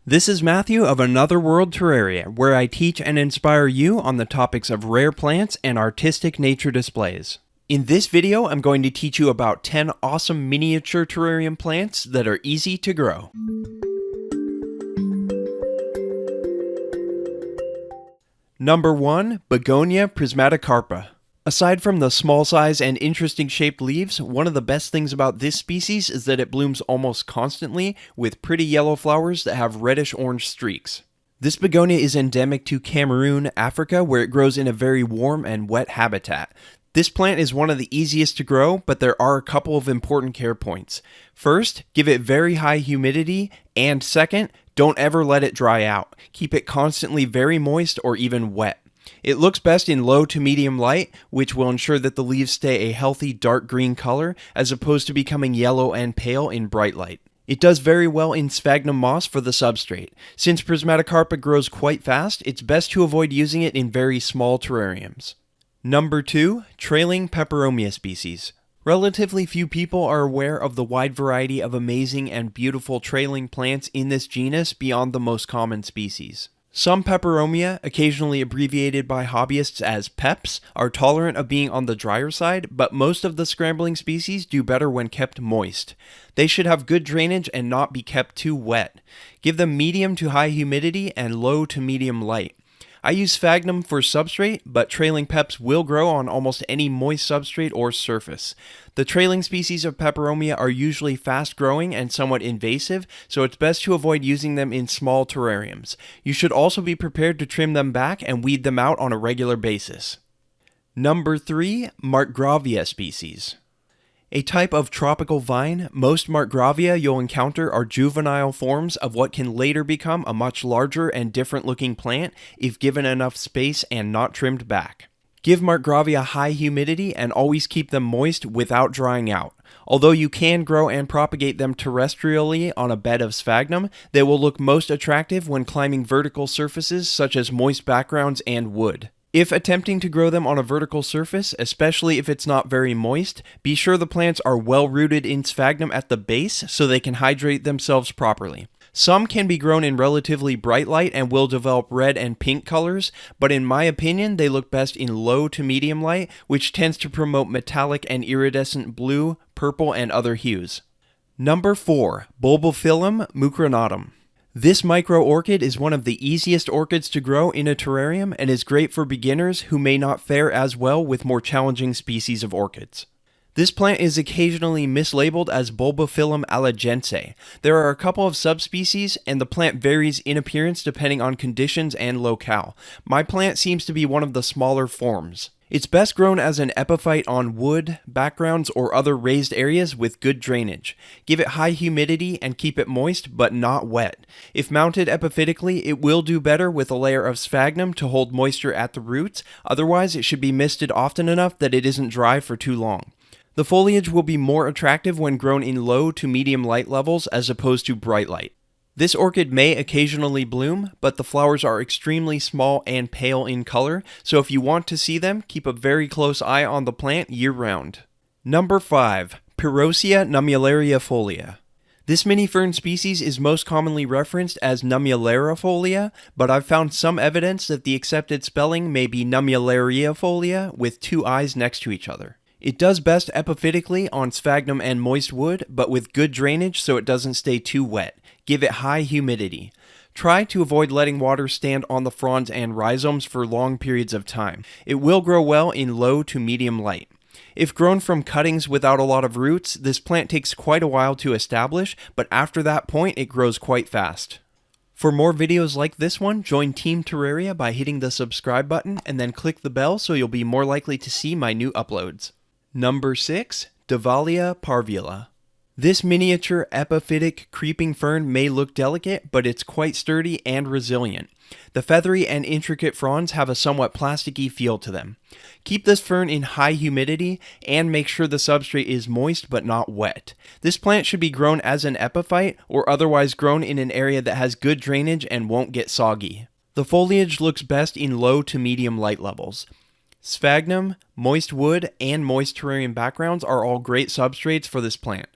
This is Matthew of Another World Terraria, where I teach and inspire you on the topics of rare plants and artistic nature displays. In this video, I'm going to teach you about 10 awesome miniature terrarium plants that are easy to grow. Number 1. Begonia prismatocarpa. Aside from the small size and interesting shaped leaves, one of the best things about this species is that it blooms almost constantly with pretty yellow flowers that have reddish-orange streaks. This begonia is endemic to Cameroon, Africa, where it grows in a very warm and wet habitat. This plant is one of the easiest to grow, but there are a couple of important care points. First, give it very high humidity, and second, don't ever let it dry out. Keep it constantly very moist or even wet. It looks best in low to medium light, which will ensure that the leaves stay a healthy dark green color as opposed to becoming yellow and pale in bright light. It does very well in sphagnum moss for the substrate. Since prismatocarpa grows quite fast, it's best to avoid using it in very small terrariums. Number 2. Trailing Peperomia species. Relatively few people are aware of the wide variety of amazing and beautiful trailing plants in this genus beyond the most common species. Some Peperomia, occasionally abbreviated by hobbyists as peps, are tolerant of being on the drier side, but most of the scrambling species do better when kept moist. They should have good drainage and not be kept too wet. Give them medium to high humidity and low to medium light. I use sphagnum for substrate, but trailing peps will grow on almost any moist substrate or surface. The trailing species of Peperomia are usually fast-growing and somewhat invasive, so it's best to avoid using them in small terrariums. You should also be prepared to trim them back and weed them out on a regular basis. Number 3. Marcgravia species. A type of tropical vine, most Marcgravia you'll encounter are juvenile forms of what can later become a much larger and different looking plant if given enough space and not trimmed back. Give Marcgravia high humidity and always keep them moist without drying out. Although you can grow and propagate them terrestrially on a bed of sphagnum, they will look most attractive when climbing vertical surfaces such as moist backgrounds and wood. If attempting to grow them on a vertical surface, especially if it's not very moist, be sure the plants are well rooted in sphagnum at the base so they can hydrate themselves properly. Some can be grown in relatively bright light and will develop red and pink colors, but in my opinion they look best in low to medium light, which tends to promote metallic and iridescent blue, purple, and other hues. Number 4. Bulbophyllum mucronatum. This micro orchid is one of the easiest orchids to grow in a terrarium and is great for beginners who may not fare as well with more challenging species of orchids. This plant is occasionally mislabeled as Bulbophyllum allegense. There are a couple of subspecies, and the plant varies in appearance depending on conditions and locale. My plant seems to be one of the smaller forms. It's best grown as an epiphyte on wood, backgrounds, or other raised areas with good drainage. Give it high humidity and keep it moist but not wet. If mounted epiphytically, it will do better with a layer of sphagnum to hold moisture at the roots, otherwise it should be misted often enough that it isn't dry for too long. The foliage will be more attractive when grown in low to medium light levels as opposed to bright light. This orchid may occasionally bloom, but the flowers are extremely small and pale in color, so if you want to see them, keep a very close eye on the plant year-round. Number 5. Pyrrosia nummulariifolia. This mini fern species is most commonly referenced as nummulariifolia, but I've found some evidence that the accepted spelling may be nummulariifolia with two I's next to each other. It does best epiphytically on sphagnum and moist wood, but with good drainage so it doesn't stay too wet. Give it high humidity. Try to avoid letting water stand on the fronds and rhizomes for long periods of time. It will grow well in low to medium light. If grown from cuttings without a lot of roots, this plant takes quite a while to establish, but after that point it grows quite fast. For more videos like this one, join Team Terraria by hitting the subscribe button and then click the bell so you'll be more likely to see my new uploads. Number 6. Davallia parvula. This miniature epiphytic creeping fern may look delicate, but it's quite sturdy and resilient. The feathery and intricate fronds have a somewhat plasticky feel to them. Keep this fern in high humidity and make sure the substrate is moist but not wet. This plant should be grown as an epiphyte or otherwise grown in an area that has good drainage and won't get soggy. The foliage looks best in low to medium light levels. Sphagnum, moist wood, and moist terrarium backgrounds are all great substrates for this plant.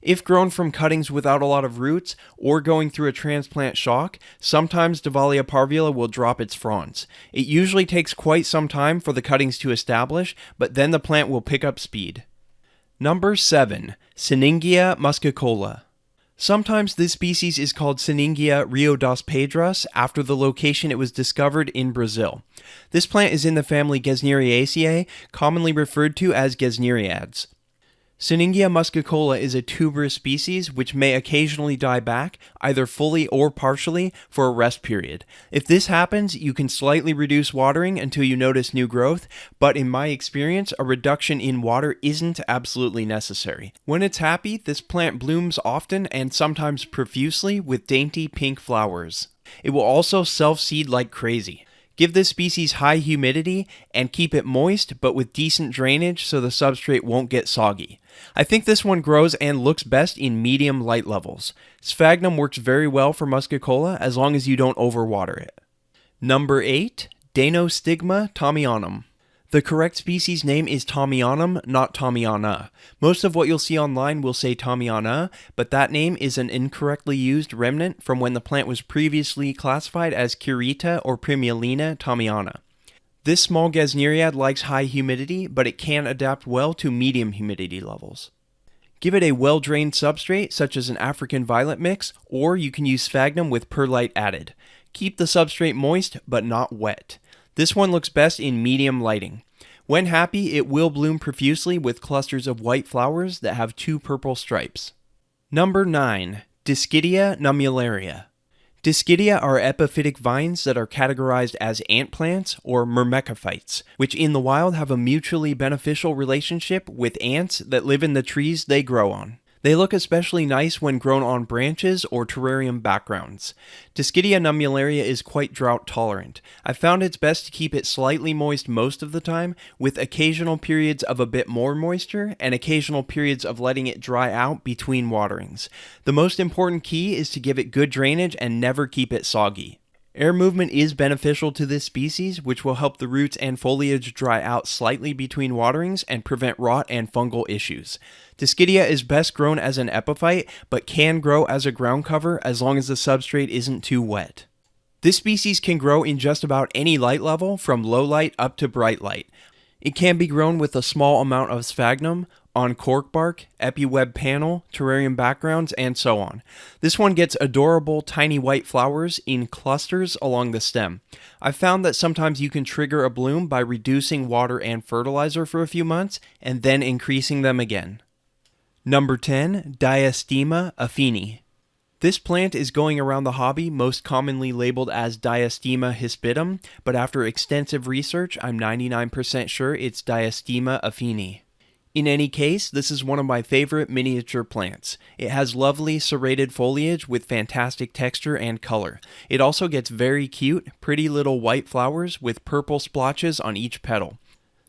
If grown from cuttings without a lot of roots or going through a transplant shock, sometimes Davallia parvula will drop its fronds. It usually takes quite some time for the cuttings to establish, but then the plant will pick up speed. Number 7. Sinningia muscicola. Sometimes this species is called Sinningia Rio das Pedras after the location it was discovered in Brazil. This plant is in the family Gesneriaceae, commonly referred to as Gesneriads. Sinningia muscicola is a tuberous species which may occasionally die back, either fully or partially, for a rest period. If this happens, you can slightly reduce watering until you notice new growth, but in my experience, a reduction in water isn't absolutely necessary. When it's happy, this plant blooms often and sometimes profusely with dainty pink flowers. It will also self-seed like crazy. Give this species high humidity and keep it moist but with decent drainage so the substrate won't get soggy. I think this one grows and looks best in medium light levels. Sphagnum works very well for muscicola as long as you don't overwater it. Number 8. Deinostigma tamianum. The correct species name is tamianum, not tamiana. Most of what you'll see online will say tamiana, but that name is an incorrectly used remnant from when the plant was previously classified as Curita or Primulina tamiana. This small Gesneriad likes high humidity, but it can adapt well to medium humidity levels. Give it a well-drained substrate, such as an African violet mix, or you can use sphagnum with perlite added. Keep the substrate moist, but not wet. This one looks best in medium lighting. When happy, it will bloom profusely with clusters of white flowers that have 2 purple stripes. Number 9. Dischidia nummularia. Dischidia are epiphytic vines that are categorized as ant plants or myrmecophytes, which in the wild have a mutually beneficial relationship with ants that live in the trees they grow on. They look especially nice when grown on branches or terrarium backgrounds. Dischidia nummularia is quite drought tolerant. I found it's best to keep it slightly moist most of the time, with occasional periods of a bit more moisture and occasional periods of letting it dry out between waterings. The most important key is to give it good drainage and never keep it soggy. Air movement is beneficial to this species, which will help the roots and foliage dry out slightly between waterings and prevent rot and fungal issues. Dischidia is best grown as an epiphyte, but can grow as a ground cover as long as the substrate isn't too wet. This species can grow in just about any light level, from low light up to bright light. It can be grown with a small amount of sphagnum, on cork bark, epiweb panel, terrarium backgrounds, and so on. This one gets adorable tiny white flowers in clusters along the stem. I've found that sometimes you can trigger a bloom by reducing water and fertilizer for a few months, and then increasing them again. Number 10. Diastema affine. This plant is going around the hobby most commonly labeled as Diastema hispidum, but after extensive research, I'm 99% sure it's Diastema affine. In any case, this is one of my favorite miniature plants. It has lovely serrated foliage with fantastic texture and color. It also gets very cute, pretty little white flowers with purple splotches on each petal.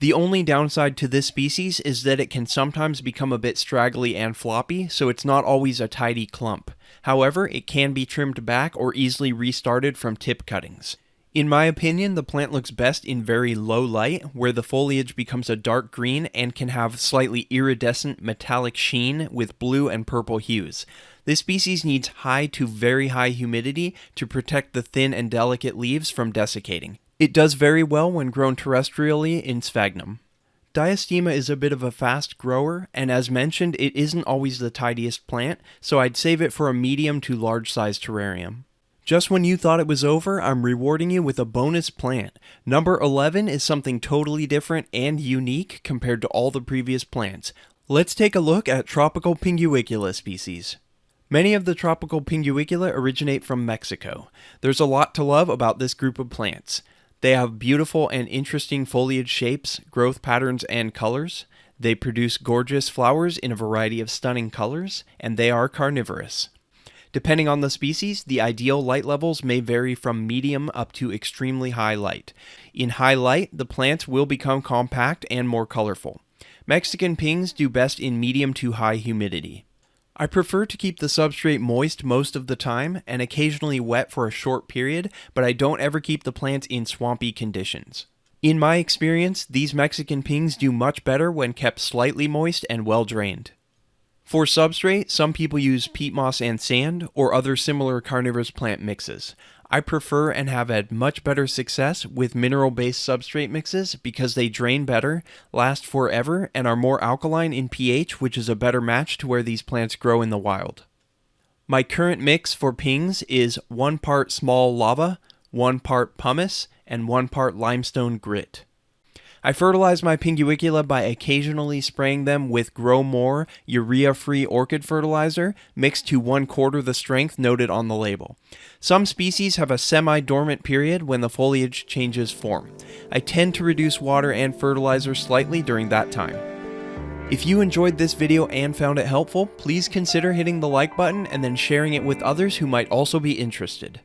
The only downside to this species is that it can sometimes become a bit straggly and floppy, so it's not always a tidy clump. However, it can be trimmed back or easily restarted from tip cuttings. In my opinion, the plant looks best in very low light, where the foliage becomes a dark green and can have slightly iridescent metallic sheen with blue and purple hues. This species needs high to very high humidity to protect the thin and delicate leaves from desiccating. It does very well when grown terrestrially in sphagnum. Diastema is a bit of a fast grower, and as mentioned, it isn't always the tidiest plant, so I'd save it for a medium to large size terrarium. Just when you thought it was over, I'm rewarding you with a bonus plant. Number 11 is something totally different and unique compared to all the previous plants. Let's take a look at tropical Pinguicula species. Many of the tropical Pinguicula originate from Mexico. There's a lot to love about this group of plants. They have beautiful and interesting foliage shapes, growth patterns, and colors. They produce gorgeous flowers in a variety of stunning colors, and they are carnivorous. Depending on the species, the ideal light levels may vary from medium up to extremely high light. In high light, the plants will become compact and more colorful. Mexican pings do best in medium to high humidity. I prefer to keep the substrate moist most of the time and occasionally wet for a short period, but I don't ever keep the plants in swampy conditions. In my experience, these Mexican pings do much better when kept slightly moist and well drained. For substrate, some people use peat moss and sand or other similar carnivorous plant mixes. I prefer and have had much better success with mineral-based substrate mixes because they drain better, last forever, and are more alkaline in pH, which is a better match to where these plants grow in the wild. My current mix for pings is 1 part small lava, 1 part pumice, and 1 part limestone grit. I fertilize my Pinguicula by occasionally spraying them with Grow More urea-free orchid fertilizer mixed to 1/4 the strength noted on the label. Some species have a semi-dormant period when the foliage changes form. I tend to reduce water and fertilizer slightly during that time. If you enjoyed this video and found it helpful, please consider hitting the like button and then sharing it with others who might also be interested.